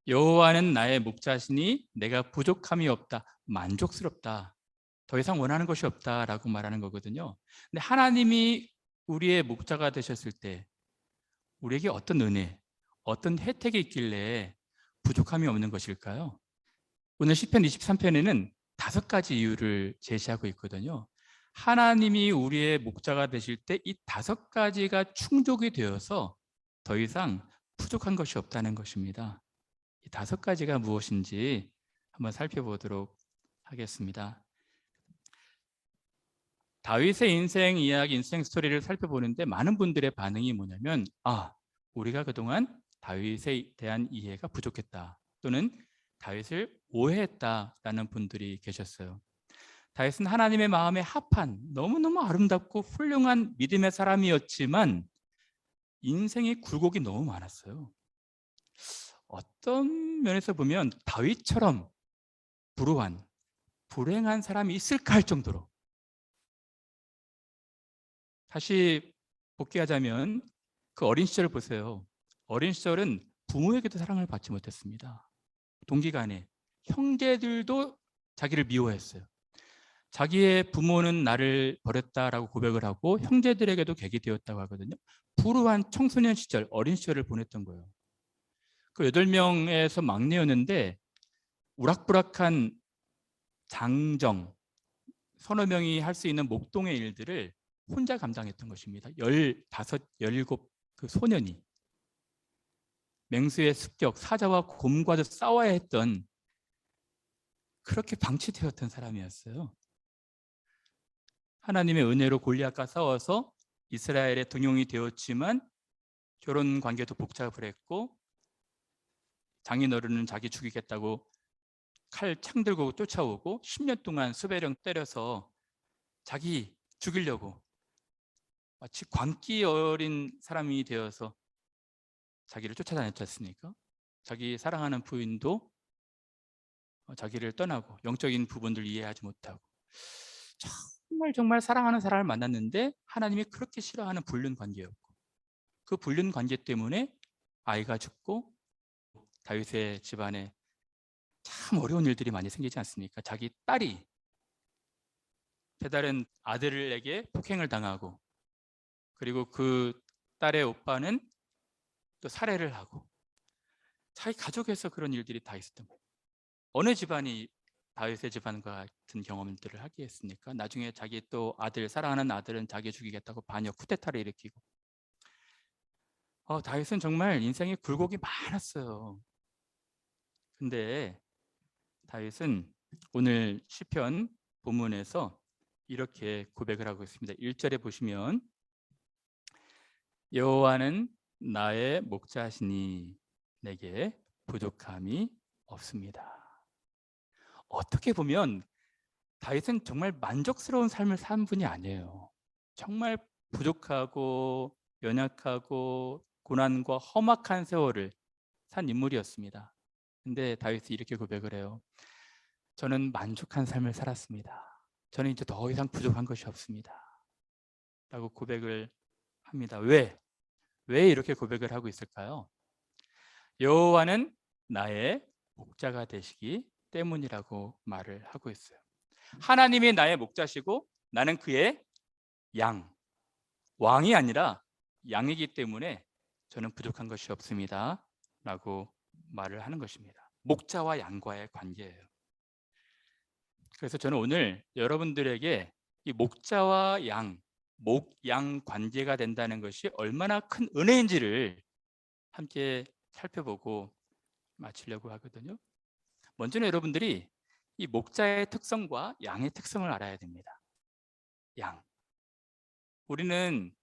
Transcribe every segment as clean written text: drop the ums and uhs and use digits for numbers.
여호와는 나의 목자시니 내가 부족함이 없다, 만족스럽다, 더 이상 원하는 것이 없다라고 말하는 거거든요. 근데 하나님이 우리의 목자가 되셨을 때 우리에게 어떤 은혜, 어떤 혜택이 있길래 부족함이 없는 것일까요? 오늘 시편 23편에는 5가지 이유를 제시하고 있거든요. 하나님이 우리의 목자가 되실 때 이 5가지가 충족이 되어서 더 이상 부족한 것이 없다는 것입니다. 이 5가지가 무엇인지 한번 살펴보도록 하겠습니다. 다윗의 인생 이야기, 인생 스토리를 살펴보는데 많은 분들의 반응이 뭐냐면, 우리가 그동안 다윗에 대한 이해가 부족했다, 또는 다윗을 오해했다라는 분들이 계셨어요. 다윗은 하나님의 마음에 합한 너무너무 아름답고 훌륭한 믿음의 사람이었지만 인생의 굴곡이 너무 많았어요. 어떤 면에서 보면 다윗처럼 불우한, 불행한 사람이 있을까 할 정도로. 다시 복귀하자면 그 어린 시절을 보세요. 어린 시절은 부모에게도 사랑을 받지 못했습니다. 동기간에 형제들도 자기를 미워했어요. 자기의 부모는 나를 버렸다라고 고백을 하고 형제들에게도 객이 되었다고 하거든요. 불우한 청소년 시절, 어린 시절을 보냈던 거예요. 그 8명에서 막내였는데 우락부락한 장정, 서너 명이 할 수 있는 목동의 일들을 혼자 감당했던 것입니다. 15, 17 그 소년이 맹수의 습격, 사자와 곰과도 싸워야 했던, 그렇게 방치되었던 사람이었어요. 하나님의 은혜로 골리앗과 싸워서 이스라엘의 등용이 되었지만 결혼 관계도 복잡을 했고, 장인어른은 자기 죽이겠다고 칼 들고 쫓아오고 10년 동안 수배령 때려서 자기 죽이려고, 마치 광기 어린 사람이 되어서 자기를 쫓아다녔지 않습니까? 자기 사랑하는 부인도 자기를 떠나고 영적인 부분들 이해하지 못하고, 정말 사랑하는 사람을 만났는데 하나님이 그렇게 싫어하는 불륜 관계였고, 그 불륜 관계 때문에 아이가 죽고 다윗의 집안에 참 어려운 일들이 많이 생기지 않습니까? 자기 딸이 배다른 아들에게 폭행을 당하고, 그리고 그 딸의 오빠는 또 살해를 하고, 자기 가족에서 그런 일들이 다 있었던 거예요. 어느 집안이 다윗의 집안과 같은 경험들을 하겠습니까? 나중에 자기 또 아들, 사랑하는 아들은 자기 죽이겠다고 반역 쿠데타를 일으키고, 다윗은 정말 인생에 굴곡이 많았어요. 근데 다윗은 오늘 시편 본문에서 이렇게 고백을 하고 있습니다. 1절에 보시면 여호와는 나의 목자시니 내게 부족함이 없습니다. 어떻게 보면 다윗은 정말 만족스러운 삶을 산 분이 아니에요. 정말 부족하고 연약하고 고난과 험악한 세월을 산 인물이었습니다. 근데 다윗이 이렇게 고백을 해요. 저는 만족한 삶을 살았습니다. 저는 이제 더 이상 부족한 것이 없습니다, 라고 고백을 합니다. 왜 이렇게 고백을 하고 있을까요? 여호와는 나의 목자가 되시기 때문이라고 말을 하고 있어요. 하나님이 나의 목자시고 나는 그의 양, 왕이 아니라 양이기 때문에 저는 부족한 것이 없습니다, 라고 말을 하는 것입니다. 목자와 양과의 관계예요. 그래서 저는 오늘 여러분들에게 이 목자와 양, 목-양 관계가 된다는 것이 얼마나 큰 은혜인지를 함께 살펴보고 마치려고 하거든요. 먼저는 여러분들이 이 목자의 특성과 양의 특성을 알아야 됩니다. 양. 우리는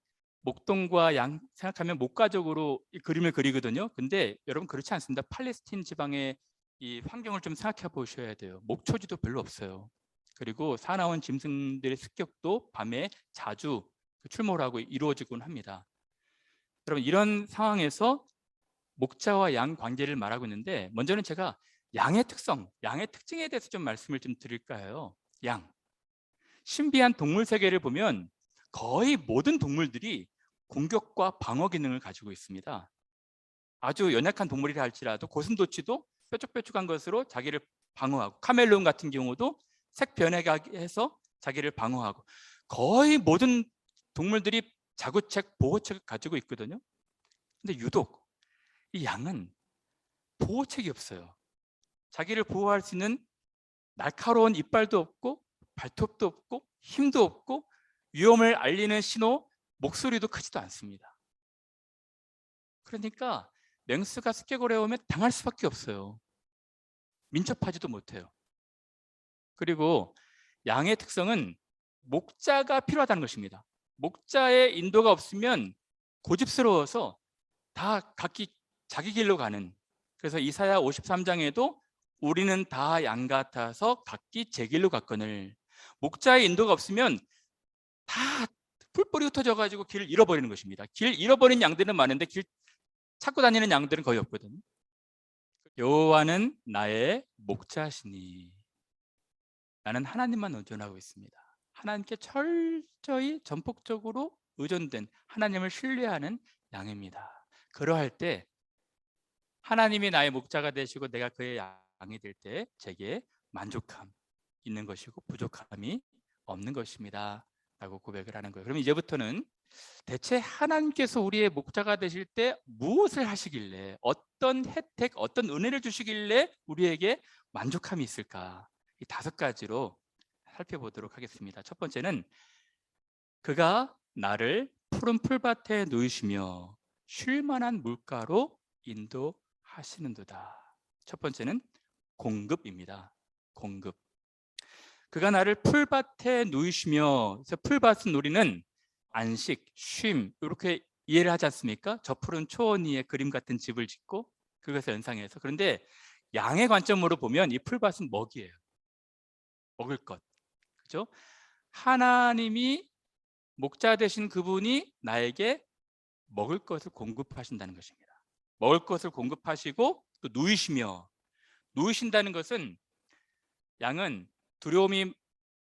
목동과 양 생각하면 목가적으로 이 그림을 그리거든요. 근데 여러분 그렇지 않습니다. 팔레스틴 지방의 이 환경을 좀 생각해 보셔야 돼요. 목초지도 별로 없어요. 그리고 사나운 짐승들의 습격도 밤에 자주 출몰 하고 이루어지곤 합니다. 여러분 이런 상황에서 목자와 양 관계를 말하고 있는데, 먼저는 제가 양의 특성, 양의 특징에 대해서 좀 말씀을 좀 드릴까 해요. 양. 신비한 동물 세계를 보면 거의 모든 동물들이 공격과 방어 기능을 가지고 있습니다. 아주 연약한 동물이라 할지라도 고슴도치도 뾰족뾰족한 것으로 자기를 방어하고, 카멜레온 같은 경우도 색 변해가게 해서 자기를 방어하고, 거의 모든 동물들이 자구책, 보호책을 가지고 있거든요. 근데 유독 이 양은 보호책이 없어요. 자기를 보호할 수 있는 날카로운 이빨도 없고 발톱도 없고 힘도 없고 위험을 알리는 신호, 목소리도 크지도 않습니다. 그러니까 맹수가 습격을 해오면 당할 수밖에 없어요. 민첩하지도 못해요. 그리고 양의 특성은 목자가 필요하다는 것입니다. 목자의 인도가 없으면 고집스러워서 다 각기 자기 길로 가는, 그래서 이사야 53장에도 우리는 다 양 같아서 각기 제 길로 갔거늘, 목자의 인도가 없으면 다 풀뿌리 흩어져 가지고 길을 잃어버리는 것입니다. 길 잃어버린 양들은 많은데 길 찾고 다니는 양들은 거의 없거든요. 여호와는 나의 목자시니, 나는 하나님만 의존하고 있습니다. 하나님께 철저히 전폭적으로 의존된, 하나님을 신뢰하는 양입니다. 그러할 때 하나님이 나의 목자가 되시고 내가 그의 양이 될 때 제게 만족함 있는 것이고 부족함이 없는 것입니다 라고 고백을 하는 거예요. 그럼 이제부터는 대체 하나님께서 우리의 목자가 되실 때 무엇을 하시길래, 어떤 혜택, 어떤 은혜를 주시길래 우리에게 만족함이 있을까, 이 5가지로 살펴보도록 하겠습니다. 첫 번째는 그가 나를 푸른 풀밭에 누이시며 쉴 만한 물가로 인도하시는도다. 첫 번째는 공급입니다. 공급. 그가 나를 풀밭에 누이시며, 그래서 풀밭은 우리는 안식, 쉼 이렇게 이해를 하지 않습니까? 저 푸른 초원 위에 그림 같은 집을 짓고 그것을 연상해서. 그런데 양의 관점으로 보면 이 풀밭은 먹이에요. 먹을 것, 그죠? 하나님이 목자 되신 그분이 나에게 먹을 것을 공급하신다는 것입니다. 먹을 것을 공급하시고 또 누이시며, 누이신다는 것은, 양은 두려움이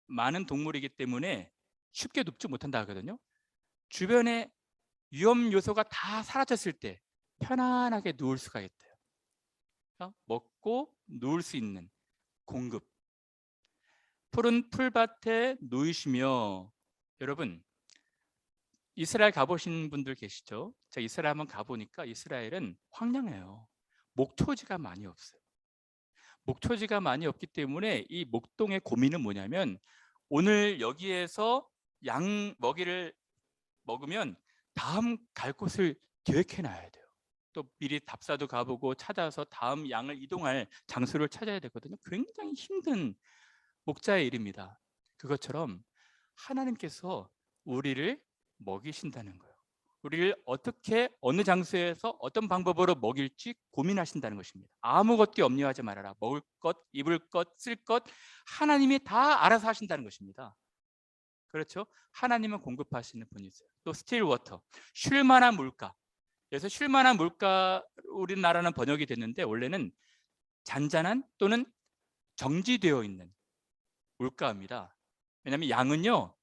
많은 동물이기 때문에 쉽게 눕지 못한다 하거든요. 주변에 위험 요소가 다 사라졌을 때 편안하게 누울 수가 있대요. 먹고 누울 수 있는 공급. 푸른 풀밭에 누이시며, 여러분 이스라엘 가보신 분들 계시죠? 제가 이스라엘 한번 가보니까 이스라엘은 황량해요. 목초지가 많이 없어요. 목초지가 많이 없기 때문에 이 목동의 고민은 뭐냐면, 오늘 여기에서 양 먹이를 먹으면 다음 갈 곳을 계획해 놔야 돼요. 또 미리 답사도 가보고 찾아서 다음 양을 이동할 장소를 찾아야 되거든요. 굉장히 힘든 목자의 일입니다. 그것처럼 하나님께서 우리를 먹이신다는 거예요. 우리를 어떻게, 어느 장소에서 어떤 방법으로 먹일지 고민하신다는 것입니다. 아무것도 염려하지 말아라. 먹을 것, 입을 것, 쓸 것 하나님이 다 알아서 하신다는 것입니다. 그렇죠? 하나님은 공급하시는 분이세요. 또 스틸 워터, 쉴 만한 물가. 그래서 쉴 만한 물가, 우리나라는 번역이 됐는데 원래는 잔잔한 또는 정지되어 있는 물가입니다. 왜냐하면 양은요,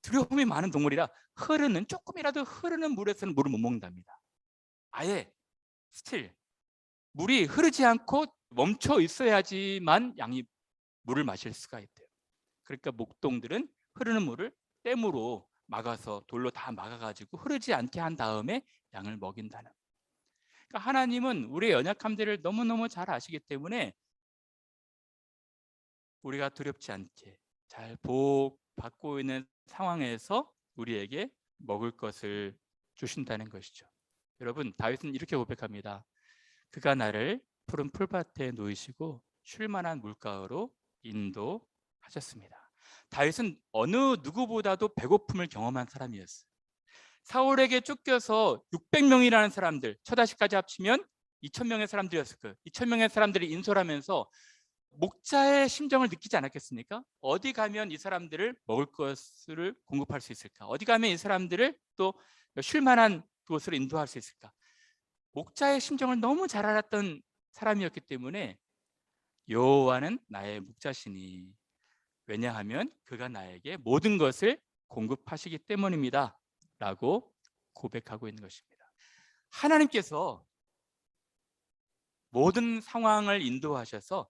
두려움이 많은 동물이라 흐르는, 조금이라도 흐르는 물에서는 물을 못 먹는답니다. 아예 스틸, 물이 흐르지 않고 멈춰 있어야지만 양이 물을 마실 수가 있대요. 그러니까 목동들은 흐르는 물을 댐으로 막아서, 돌로 다 막아가지고 흐르지 않게 한 다음에 양을 먹인다는. 그러니까 하나님은 우리의 연약함들을 너무너무 잘 아시기 때문에 우리가 두렵지 않게 잘 보호받고 있는 상황에서 우리에게 먹을 것을 주신다는 것이죠. 여러분, 다윗은 이렇게 고백합니다. 그가 나를 푸른 풀밭에 놓이시고 쉴 만한 물가로 인도하셨습니다. 다윗은 어느 누구보다도 배고픔을 경험한 사람이었어요. 사울에게 쫓겨서 600명이라는 사람들, 처다시까지 합치면 2,000명의 사람들이었을 거예요. 2,000명의 사람들이 인솔하면서 목자의 심정을 느끼지 않았겠습니까? 어디 가면 이 사람들을 먹을 것을 공급할 수 있을까? 어디 가면 이 사람들을 또 쉴 만한 곳으로 인도할 수 있을까? 목자의 심정을 너무 잘 알았던 사람이었기 때문에 여호와는 나의 목자시니, 왜냐하면 그가 나에게 모든 것을 공급하시기 때문입니다 라고 고백하고 있는 것입니다. 하나님께서 모든 상황을 인도하셔서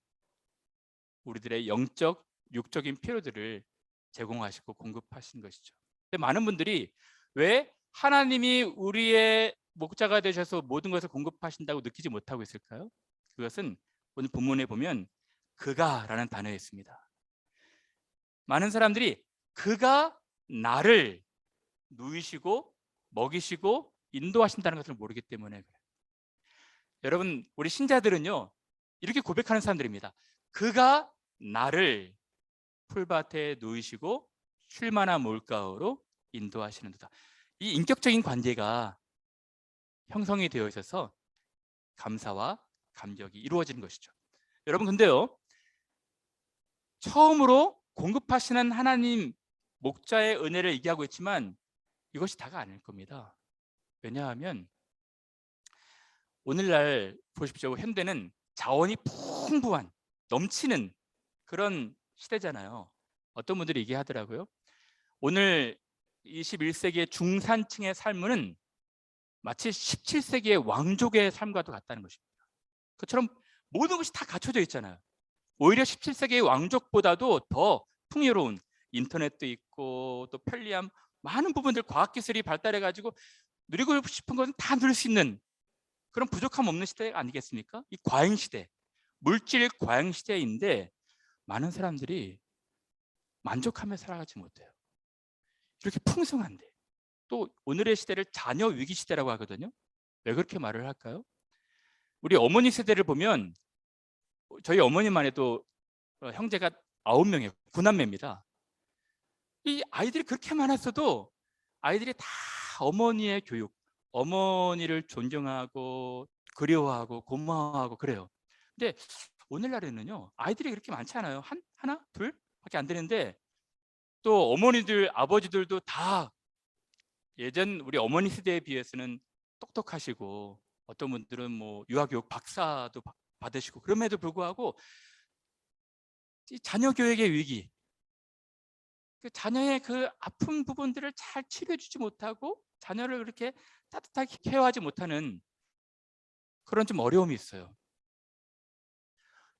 우리들의 영적, 육적인 필요들을 제공하시고 공급하신 것이죠. 근데 많은 분들이 왜 하나님이 우리의 목자가 되셔서 모든 것을 공급하신다고 느끼지 못하고 있을까요? 그것은 오늘 본문에 보면 그가라는 단어에 있습니다. 많은 사람들이 그가 나를 누이시고 먹이시고 인도하신다는 것을 모르기 때문에 그래요. 여러분, 우리 신자들은요 이렇게 고백하는 사람들입니다. 그가 나를 풀밭에 누이시고 쉴만한 물가로 인도하시는도다. 이 인격적인 관계가 형성이 되어 있어서 감사와 감격이 이루어지는 것이죠. 여러분, 근데요 처음으로 공급하시는 하나님 목자의 은혜를 얘기하고 있지만 이것이 다가 아닐 겁니다. 왜냐하면 오늘날 보십시오. 현대는 자원이 풍부한 넘치는 그런 시대잖아요. 어떤 분들이 얘기하더라고요. 오늘 21세기의 중산층의 삶은 마치 17세기의 왕족의 삶과도 같다는 것입니다. 그처럼 모든 것이 다 갖춰져 있잖아요. 오히려 17세기의 왕족보다도 더 풍요로운 인터넷도 있고 또 편리함, 많은 부분들 과학기술이 발달해가지고 누리고 싶은 것은 다 누릴 수 있는 그런 부족함 없는 시대 아니겠습니까? 이 과잉시대, 물질 과잉시대인데 많은 사람들이 만족하며 살아가지 못해요. 이렇게 풍성한데 또 오늘의 시대를 자녀 위기 시대라고 하거든요. 왜 그렇게 말을 할까요? 우리 어머니 세대를 보면 저희 어머니만 해도 형제가 9명이에요. 9남매입니다. 이 아이들이 그렇게 많았어도 아이들이 다 어머니의 교육, 어머니를 존경하고 그리워하고 고마워하고 그래요. 근데 오늘날에는요 아이들이 그렇게 많지 않아요. 하나, 둘밖에 안 되는데 또 어머니들, 아버지들도 다 예전 우리 어머니 세대에 비해서는 똑똑하시고 어떤 분들은 뭐 유아교육 박사도 받으시고 그럼에도 불구하고 이 자녀 교육의 위기, 그 자녀의 그 아픈 부분들을 잘 치료해주지 못하고 자녀를 그렇게 따뜻하게 케어하지 못하는 그런 좀 어려움이 있어요.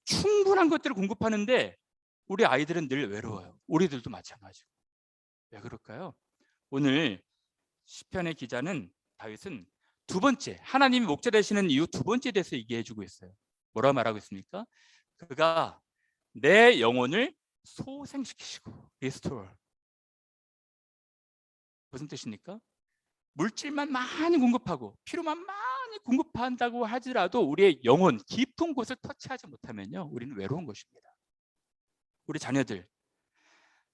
충분한 것들을 공급하는데 우리 아이들은 늘 외로워요. 우리들도 마찬가지고. 왜 그럴까요? 오늘 시편의 기자는 다윗은 두 번째, 하나님이 목자 되시는 이유 두 번째에 대해서 얘기해주고 있어요. 뭐라 말하고 있습니까? 그가 내 영혼을 소생시키시고 리스토어. 무슨 뜻입니까? 물질만 많이 공급하고 필요만 많이 공급한다고 하더라도 우리의 영혼 깊은 곳을 터치하지 못하면요 우리는 외로운 것입니다. 우리 자녀들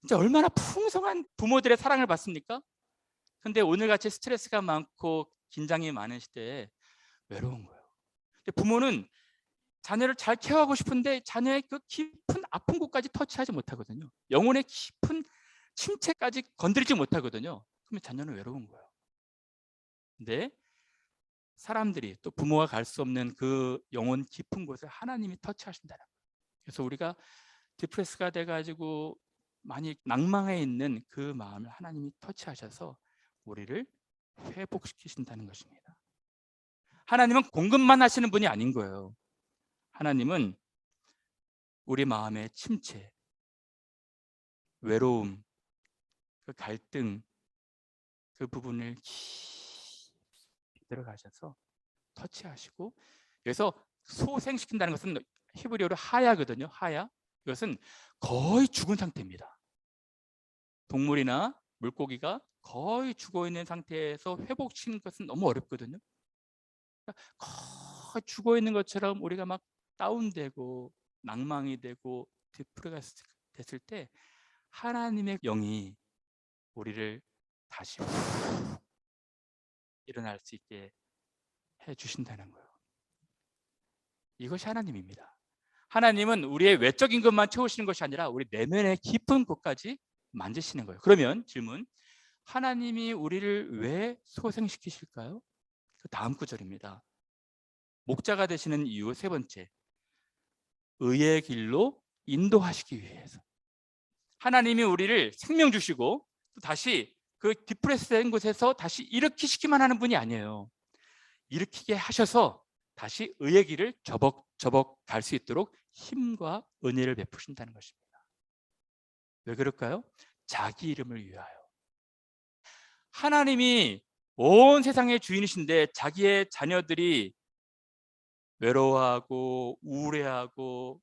진짜 얼마나 풍성한 부모들의 사랑을 받습니까? 근데 오늘같이 스트레스가 많고 긴장이 많은 시대에 외로운 거예요. 근데 부모는 자녀를 잘 케어하고 싶은데 자녀의 그 깊은 아픈 곳까지 터치하지 못하거든요. 영혼의 깊은 침체까지 건드리지 못하거든요. 그러면 자녀는 외로운 거예요. 근데 사람들이 또 부모가 갈 수 없는 그 영혼 깊은 곳을 하나님이 터치하신다는 거예요. 그래서 우리가 디프레스가 돼가지고 많이 낭망해 있는 그 마음을 하나님이 터치하셔서 우리를 회복시키신다는 것입니다. 하나님은 공급만 하시는 분이 아닌 거예요. 하나님은 우리 마음의 침체, 외로움, 그 갈등, 그 부분을 깊이 들어가셔서 터치하시고, 그래서 소생시킨다는 것은 히브리어로 하야거든요. 하야. 이것은 거의 죽은 상태입니다. 동물이나 물고기가 거의 죽어 있는 상태에서 회복시키는 것은 너무 어렵거든요. 거의 죽어 있는 것처럼 우리가 막 다운되고 낭망이 되고 디프레가 됐을 때 하나님의 영이 우리를 다시 일어날 수 있게 해 주신다는 거예요. 이것이 하나님입니다. 하나님은 우리의 외적인 것만 채우시는 것이 아니라 우리 내면의 깊은 곳까지 만지시는 거예요. 그러면 질문, 하나님이 우리를 왜 소생시키실까요? 그 다음 구절입니다. 목자가 되시는 이유 세 번째, 의의 길로 인도하시기 위해서. 하나님이 우리를 생명 주시고 또 다시 그 디프레스 된 곳에서 다시 일으키시기만 하는 분이 아니에요. 일으키게 하셔서 다시 의의 길을 저벅저벅 갈 수 있도록 힘과 은혜를 베푸신다는 것입니다. 왜 그럴까요? 자기 이름을 위하여. 하나님이 온 세상의 주인이신데 자기의 자녀들이 외로워하고 우울해하고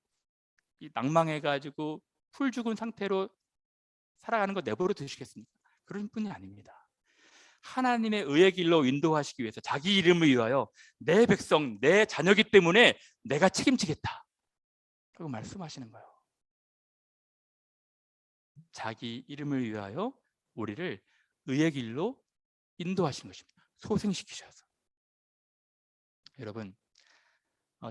낭망해가지고 풀 죽은 상태로 살아가는 거 내버려 두시겠습니까? 그런 분이 아닙니다. 하나님의 의의 길로 인도하시기 위해서 자기 이름을 위하여 내 백성, 내 자녀이기 때문에 내가 책임지겠다 라고 말씀하시는 거예요. 자기 이름을 위하여 우리를 의의 길로 인도하신 것입니다. 소생시키셔서. 여러분,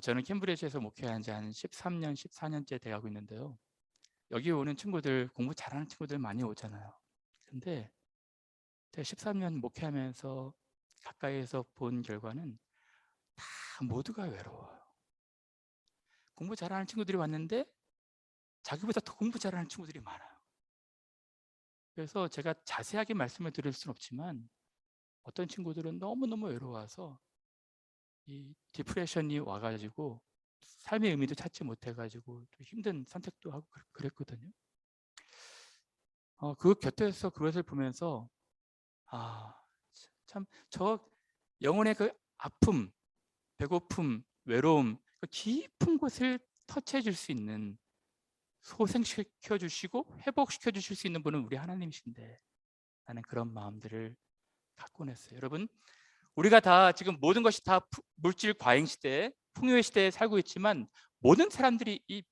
저는 캠브리지에서 목회한 지 한 13년, 14년째 돼가고 있는데요. 여기 오는 친구들, 공부 잘하는 친구들 많이 오잖아요. 근데 13년 목회하면서 가까이에서 본 결과는 다 모두가 외로워요. 공부 잘하는 친구들이 왔는데 자기보다 더 공부 잘하는 친구들이 많아요. 그래서 제가 자세하게 말씀을 드릴 수는 없지만 어떤 친구들은 너무너무 외로워서 이 디프레션이 와가지고 삶의 의미도 찾지 못해가지고 좀 힘든 선택도 하고 그랬거든요. 그 곁에서 그것을 보면서 참 저 영혼의 그 아픔, 배고픔, 외로움, 그 깊은 곳을 터치해 줄 수 있는, 소생시켜 주시고 회복시켜 주실 수 있는 분은 우리 하나님이신데 나는 그런 마음들을 갖고 냈어요. 여러분, 우리가 다 지금 모든 것이 다 물질 과잉 시대, 풍요의 시대에 살고 있지만 모든 사람들이 이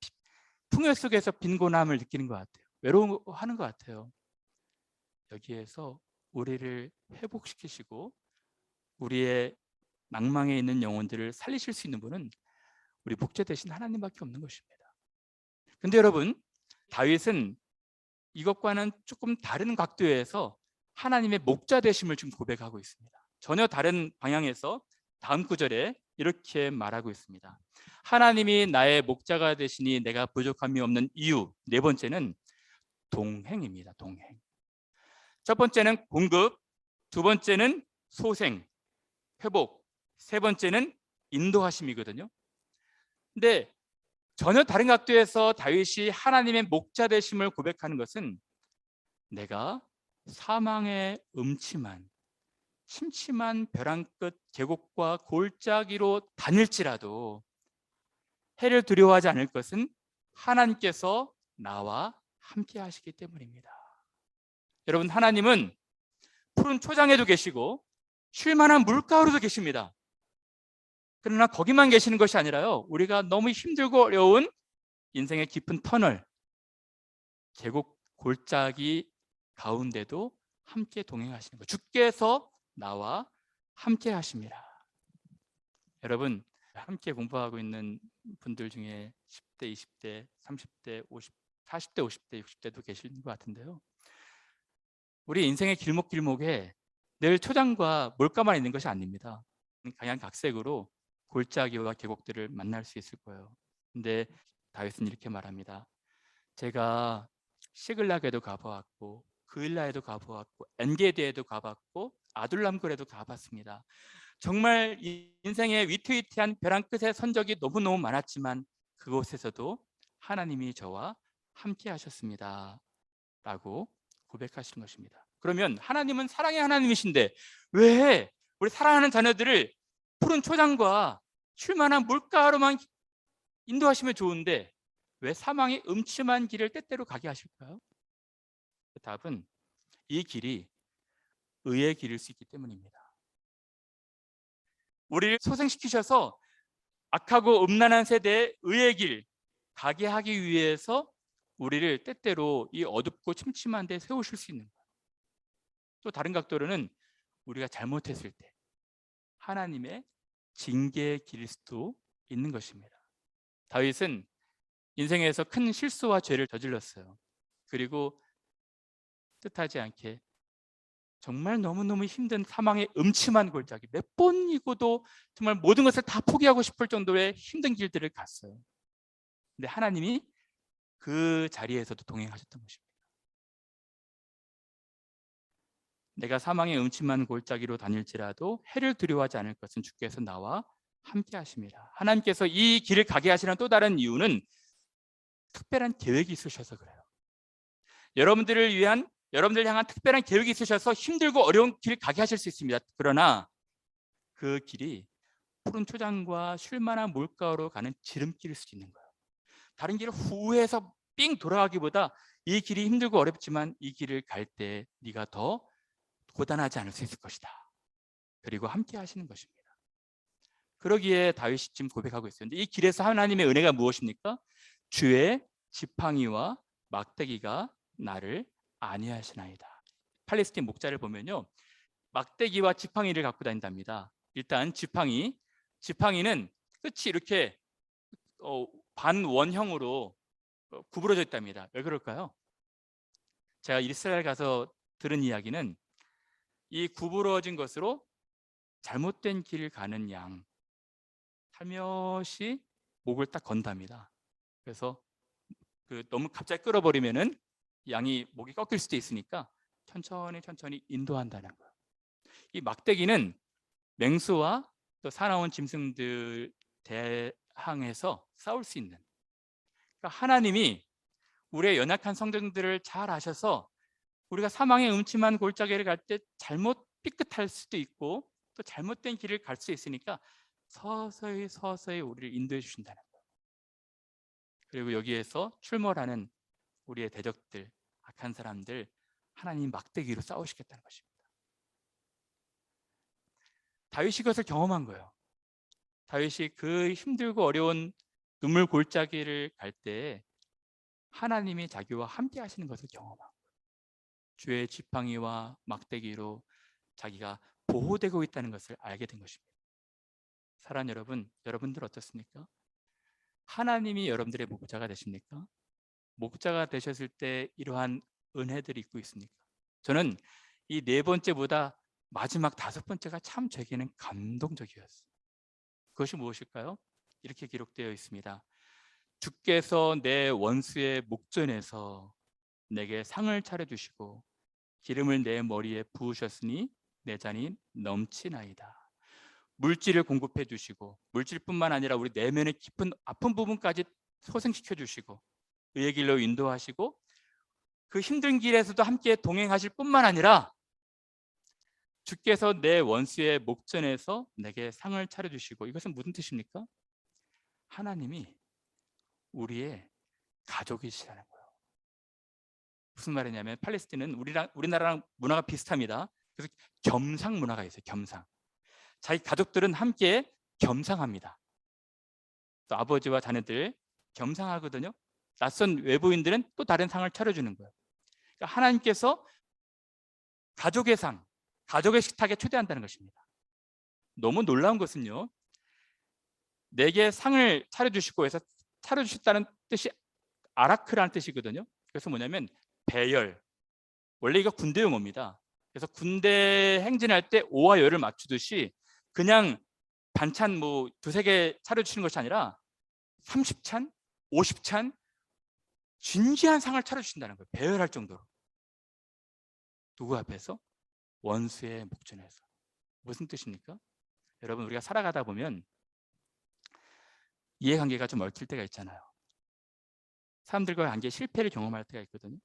풍요 속에서 빈곤함을 느끼는 것 같아요. 외로워하는 것 같아요. 여기에서 우리를 회복시키시고 우리의 낭망에 있는 영혼들을 살리실 수 있는 분은 우리 목자 되신 하나님밖에 없는 것입니다. 근데 여러분, 다윗은 이것과는 조금 다른 각도에서 하나님의 목자 되심을 지금 고백하고 있습니다. 전혀 다른 방향에서 다음 구절에 이렇게 말하고 있습니다. 하나님이 나의 목자가 되시니 내가 부족함이 없는 이유. 네 번째는 동행입니다. 동행. 첫 번째는 공급, 두 번째는 소생, 회복, 세 번째는 인도하심이거든요. 근데 전혀 다른 각도에서 다윗이 하나님의 목자 되심을 고백하는 것은 내가 사망의 음침한 침침한 벼랑 끝 계곡과 골짜기로 다닐지라도 해를 두려워하지 않을 것은 하나님께서 나와 함께 하시기 때문입니다. 여러분, 하나님은 푸른 초장에도 계시고 쉴만한 물가로도 계십니다. 그러나 거기만 계시는 것이 아니라요, 우리가 너무 힘들고 어려운 인생의 깊은 터널, 계곡 골짜기 가운데도 함께 동행하시는 것, 주께서 나와 함께 하십니다. 여러분, 함께 공부하고 있는 분들 중에 10대, 20대, 30대, 50, 40대, 50대, 60대도 계신 것 같은데요. 우리 인생의 길목길목에 늘 초장과 물가만 있는 것이 아닙니다. 각양각색으로 골짜기와 계곡들을 만날 수 있을 거예요. 근데 다윗은 이렇게 말합니다. 제가 시글락에도 가보았고 그일라에도 가보았고 엔게디에도 가봤고 아둘람굴에도 가봤습니다. 정말 인생의 위태위태한 벼랑 끝의 선적이 너무너무 많았지만 그곳에서도 하나님이 저와 함께 하셨습니다 라고 고백하시는 것입니다. 그러면 하나님은 사랑의 하나님이신데 왜 우리 사랑하는 자녀들을 푸른 초장과 쉴만한 물가로만 인도하시면 좋은데 왜 사망의 음침한 길을 때때로 가게 하실까요? 그 답은 이 길이 의의 길일 수 있기 때문입니다. 우리를 소생시키셔서 악하고 음란한 세대의 의의 길 가게 하기 위해서 우리를 때때로 이 어둡고 침침한 데 세우실 수 있는 거예요. 또 다른 각도로는 우리가 잘못했을 때 하나님의 징계의 길일 수도 있는 것입니다. 다윗은 인생에서 큰 실수와 죄를 저질렀어요. 그리고 뜻하지 않게 정말 너무너무 힘든 사망의 음침한 골짜기, 몇 번이고도 정말 모든 것을 다 포기하고 싶을 정도의 힘든 길들을 갔어요. 근데 하나님이 그 자리에서도 동행하셨던 것입니다. 내가 사망의 음침한 골짜기로 다닐지라도 해를 두려워하지 않을 것은 주께서 나와 함께 하십니다. 하나님께서 이 길을 가게 하시는 또 다른 이유는 특별한 계획이 있으셔서 그래요. 여러분들을 향한 특별한 계획이 있으셔서 힘들고 어려운 길 가게 하실 수 있습니다. 그러나 그 길이 푸른 초장과 쉴만한 물가로 가는 지름길일 수도 있는 거예요. 다른 길을 후회해서 삥 돌아가기보다 이 길이 힘들고 어렵지만 이 길을 갈 때 네가 더 고단하지 않을 수 있을 것이다. 그리고 함께 하시는 것입니다. 그러기에 다윗이 지금 고백하고 있어요. 근데 이 길에서 하나님의 은혜가 무엇입니까? 주의 지팡이와 막대기가 나를 안위하시나이다. 팔레스틴 목자를 보면요, 막대기와 지팡이를 갖고 다닌답니다. 일단 지팡이는 끝이 이렇게 반원형으로 구부러져 있답니다. 왜 그럴까요? 제가 이스라엘 가서 들은 이야기는 이 구부러진 것으로 잘못된 길을 가는 양 살며시 목을 딱 건답니다. 그래서 너무 갑자기 끌어버리면은 양이 목이 꺾일 수도 있으니까 천천히 인도한다는 거예요. 이 막대기는 맹수와 또 사나운 짐승들 대항해서 싸울 수 있는, 그러니까 하나님이 우리의 연약한 성정들을 잘 아셔서 우리가 사망의 음침한 골짜기를 갈 때 잘못 삐끗할 수도 있고 또 잘못된 길을 갈 수 있으니까 서서히 우리를 인도해 주신다는 거예요. 그리고 여기에서 출몰하는 우리의 대적들, 악한 사람들 하나님 막대기로 싸우시겠다는 것입니다. 다윗이 그것을 경험한 거예요. 다윗이 그 힘들고 어려운 눈물 골짜기를 갈 때 하나님이 자기와 함께 하시는 것을 경험한 거예요. 주의 지팡이와 막대기로 자기가 보호되고 있다는 것을 알게 된 것입니다. 사랑하는 여러분, 여러분들 어떻습니까? 하나님이 여러분들의 목자가 되십니까? 목자가 되셨을 때 이러한 은혜들이 있고 있습니까? 저는 이 네 번째보다 마지막 다섯 번째가 참 저에게는 감동적이었어요. 그것이 무엇일까요? 이렇게 기록되어 있습니다. 주께서 내 원수의 목전에서 내게 상을 차려주시고 기름을 내 머리에 부으셨으니 내 잔이 넘치나이다. 물질을 공급해 주시고 물질뿐만 아니라 우리 내면의 깊은 아픈 부분까지 소생시켜 주시고 의의 길로 인도하시고 그 힘든 길에서도 함께 동행하실 뿐만 아니라 주께서 내 원수의 목전에서 내게 상을 차려주시고, 이것은 무슨 뜻입니까? 하나님이 우리의 가족이시라는 거예요. 무슨 말이냐면 팔레스틴은 우리나라랑 문화가 비슷합니다. 그래서 겸상 문화가 있어요. 겸상. 자기 가족들은 함께 겸상합니다. 또 아버지와 자녀들 겸상하거든요. 낯선 외부인들은 또 다른 상을 차려주는 거예요. 그러니까 하나님께서 가족의 상, 가족의 식탁에 초대한다는 것입니다. 너무 놀라운 것은요, 내게 상을 차려주시고 해서 차려주셨다는 뜻이 아라크라는 뜻이거든요. 그래서 뭐냐면 배열, 원래 이거 군대 용어입니다. 그래서 군대 행진할 때 오와 열을 맞추듯이 그냥 반찬 뭐 두세 개 차려주시는 것이 아니라 30찬, 50찬 진지한 상을 차려주신다는 거예요. 배열할 정도로. 누구 앞에서? 원수의 목전에서. 무슨 뜻입니까? 여러분, 우리가 살아가다 보면 이해관계가 좀 얽힐 때가 있잖아요. 사람들과의 관계 실패를 경험할 때가 있거든요.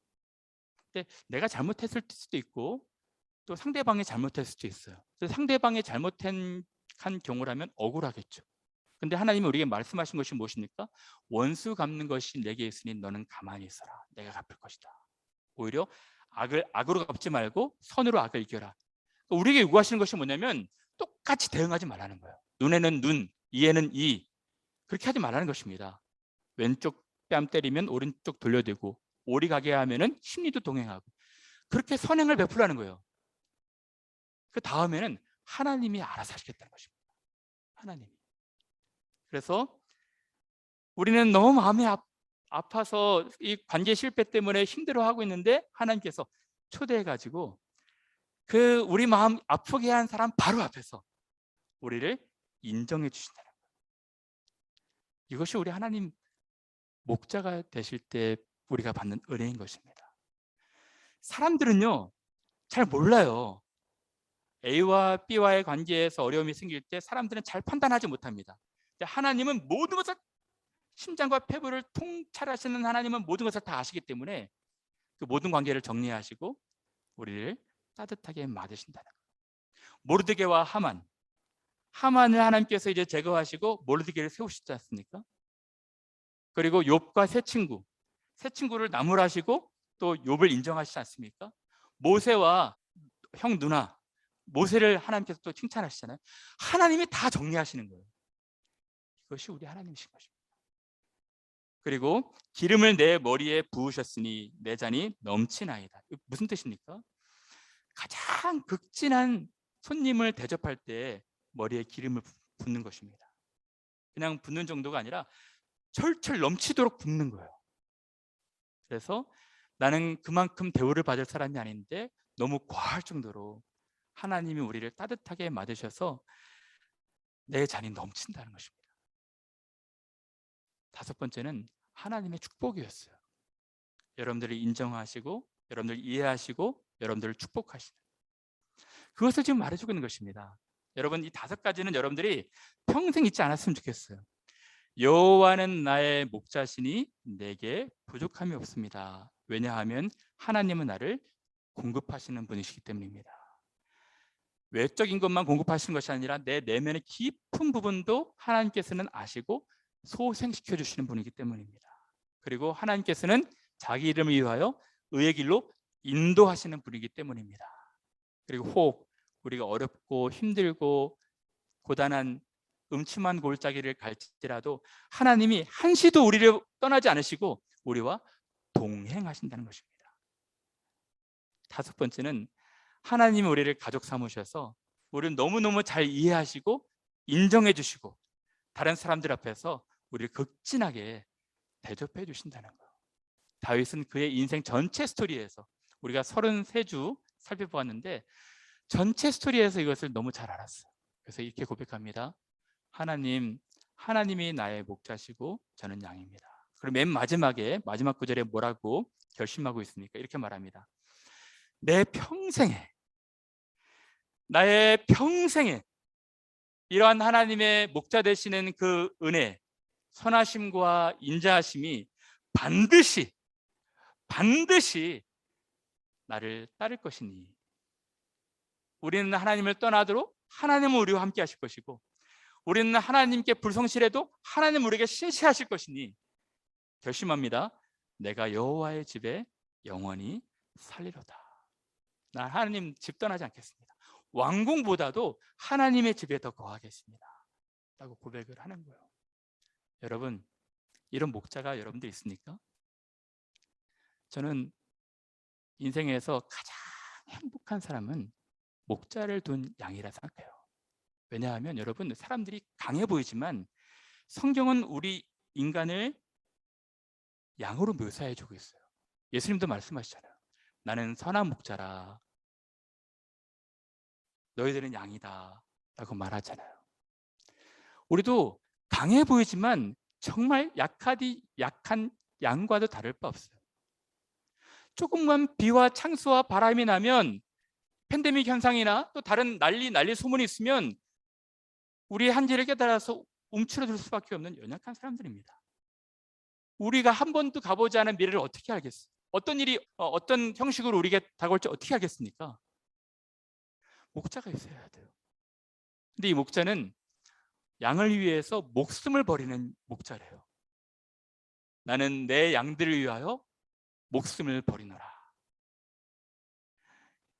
근데 내가 잘못했을 수도 있고 또 상대방이 잘못했을 수도 있어요. 그래서 상대방이 잘못한 경우라면 억울하겠죠. 근데 하나님이 우리에게 말씀하신 것이 무엇입니까? 원수 갚는 것이 내게 있으니 너는 가만히 있어라. 내가 갚을 것이다. 오히려 악을 악으로 갚지 말고 선으로 악을 이겨라. 우리에게 요구하시는 것이 뭐냐면 똑같이 대응하지 말라는 거예요. 눈에는 눈, 이에는 이. 그렇게 하지 말라는 것입니다. 왼쪽 뺨 때리면 오른쪽 돌려대고 오리 가게 하면은 심리도 동행하고 그렇게 선행을 베풀라는 거예요. 그 다음에는 하나님이 알아서 하시겠다는 것입니다. 하나님이. 그래서 우리는 너무 마음이 아파서 이 관계 실패 때문에 힘들어하고 있는데 하나님께서 초대해가지고 그 우리 마음 아프게 한 사람 바로 앞에서 우리를 인정해 주신다는 거예요. 이것이 우리 하나님 목자가 되실 때 우리가 받는 은혜인 것입니다. 사람들은요 잘 몰라요. A와 B와의 관계에서 어려움이 생길 때 사람들은 잘 판단하지 못합니다. 하나님은 모든 것을, 심장과 폐부를 통찰하시는 하나님은 모든 것을 다 아시기 때문에 그 모든 관계를 정리하시고 우리를 따뜻하게 맞으신다는 거예요. 모르드게와 하만을 하나님께서 이제 제거하시고 모르드게를 세우시지 않습니까? 그리고 욥과 세 친구를 나무라시고 또 욥을 인정하시지 않습니까? 모세와 형 누나 모세를 하나님께서 또 칭찬하시잖아요. 하나님이 다 정리하시는 거예요. 이것이 우리 하나님이신 것입니다. 그리고 기름을 내 머리에 부으셨으니 내 잔이 넘치나이다. 무슨 뜻입니까? 가장 극진한 손님을 대접할 때 머리에 기름을 붓는 것입니다. 그냥 붓는 정도가 아니라 철철 넘치도록 붓는 거예요. 그래서 나는 그만큼 대우를 받을 사람이 아닌데 너무 과할 정도로 하나님이 우리를 따뜻하게 맞으셔서 내 잔이 넘친다는 것입니다. 다섯 번째는 하나님의 축복이었어요. 여러분들을 인정하시고 여러분들을 이해하시고 여러분들을 축복하시는, 그것을 지금 말해주고 있는 것입니다. 여러분, 이 다섯 가지는 여러분들이 평생 잊지 않았으면 좋겠어요. 여호와는 나의 목자시니 내게 부족함이 없습니다. 왜냐하면 하나님은 나를 공급하시는 분이시기 때문입니다. 외적인 것만 공급하시는 것이 아니라 내 내면의 깊은 부분도 하나님께서는 아시고 소생시켜 주시는 분이기 때문입니다. 그리고 하나님께서는 자기 이름을 위하여 의의 길로 인도하시는 분이기 때문입니다. 그리고 혹 우리가 어렵고 힘들고 고단한 음침한 골짜기를 갈지라도 하나님이 한시도 우리를 떠나지 않으시고 우리와 동행하신다는 것입니다. 다섯 번째는 하나님이 우리를 가족 삼으셔서 우리를 너무너무 잘 이해하시고 인정해 주시고 다른 사람들 앞에서 우리를 극진하게 대접해 주신다는 것. 다윗은 그의 인생 전체 스토리에서, 우리가 33주 살펴보았는데 전체 스토리에서 이것을 너무 잘 알았어요. 그래서 이렇게 고백합니다. 하나님이 나의 목자시고 저는 양입니다. 그리고 맨 마지막에 마지막 구절에 뭐라고 결심하고 있습니까? 이렇게 말합니다. 나의 평생에 이러한 하나님의 목자 되시는 그 은혜, 선하심과 인자하심이 반드시 나를 따를 것이니, 우리는 하나님을 떠나도록 하나님은 우리와 함께 하실 것이고 우리는 하나님께 불성실해도 하나님은 우리에게 신실하실 것이니 결심합니다. 내가 여호와의 집에 영원히 살리로다. 나 하나님 집 떠나지 않겠습니다. 왕궁보다도 하나님의 집에 더 거하겠습니다 라고 고백을 하는 거예요. 여러분, 이런 목자가 여러분들 있습니까? 저는 인생에서 가장 행복한 사람은 목자를 둔 양이라 생각해요. 왜냐하면 여러분, 사람들이 강해 보이지만 성경은 우리 인간을 양으로 묘사해 주고 있어요. 예수님도 말씀하시잖아요. 나는 선한 목자라 너희들은 양이다 라고 말하잖아요. 우리도 강해 보이지만 정말 약한 양과도 다를 바 없어요. 조금만 비와 창수와 바람이 나면, 팬데믹 현상이나 또 다른 난리 소문이 있으면 우리의 한계를 깨달아서 움츠러들 수밖에 없는 연약한 사람들입니다. 우리가 한 번도 가보지 않은 미래를 어떻게 알겠어요? 어떤 일이 어떤 형식으로 우리에게 다가올지 어떻게 알겠습니까? 목자가 있어야 돼요. 근데 이 목자는 양을 위해서 목숨을 버리는 목자래요. 나는 내 양들을 위하여 목숨을 버리노라.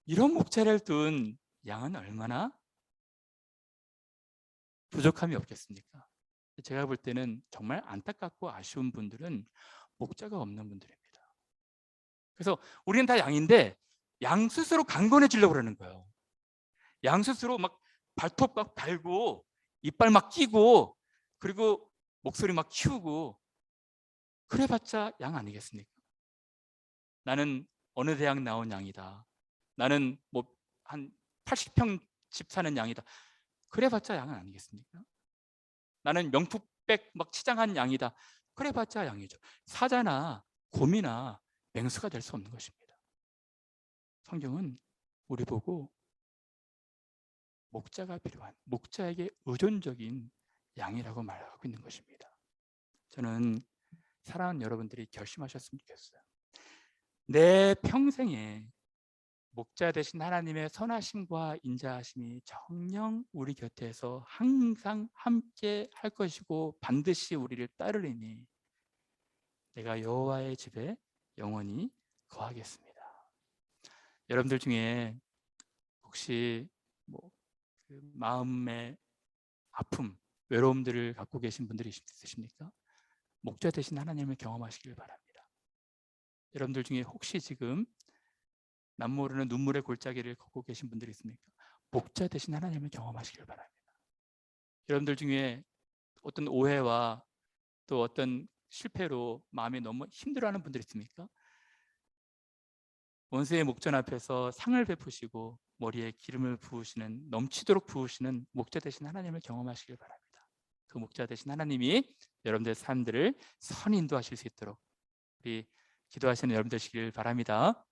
이런 목자를 둔 양은 얼마나 부족함이 없겠습니까? 제가 볼 때는 정말 안타깝고 아쉬운 분들은 목자가 없는 분들입니다. 그래서 우리는 다 양인데 양 스스로 강건해지려고 그러는 거예요. 양 스스로 막 발톱 막 달고 이빨 막 끼고 그리고 목소리 막 키우고 그래봤자 양 아니겠습니까? 나는 어느 대학 나온 양이다. 나는 뭐 한 80평 집 사는 양이다. 그래봤자 양은 아니겠습니까? 나는 명품백 막 치장한 양이다. 그래봤자 양이죠. 사자나 곰이나 맹수가 될 수 없는 것입니다. 성경은 우리 보고 목자가 필요한, 목자에게 의존적인 양이라고 말하고 있는 것입니다. 저는 사랑하는 여러분들이 결심하셨으면 좋겠어요. 내 평생에 목자 되신 하나님의 선하심과 인자하심이 정녕 우리 곁에서 항상 함께 할 것이고 반드시 우리를 따르리니 내가 여호와의 집에 영원히 거하겠습니다. 여러분들 중에 혹시 그 마음의 아픔, 외로움들을 갖고 계신 분들이 있으십니까? 목자 되신 하나님을 경험하시길 바랍니다. 여러분들 중에 혹시 지금 남모르는 눈물의 골짜기를 걷고 계신 분들이 있습니까? 목자 되신 하나님을 경험하시길 바랍니다. 여러분들 중에 어떤 오해와 또 어떤 실패로 마음이 너무 힘들어하는 분들이 있습니까? 원수의 목전 앞에서 상을 베푸시고 머리에 기름을 부으시는, 넘치도록 부으시는 목자 되신 하나님을 경험하시길 바랍니다. 그 목자 되신 하나님이 여러분들의 삶들을 선히 인도하실 수 있도록 우리 기도하시는 여러분들 되시길 바랍니다.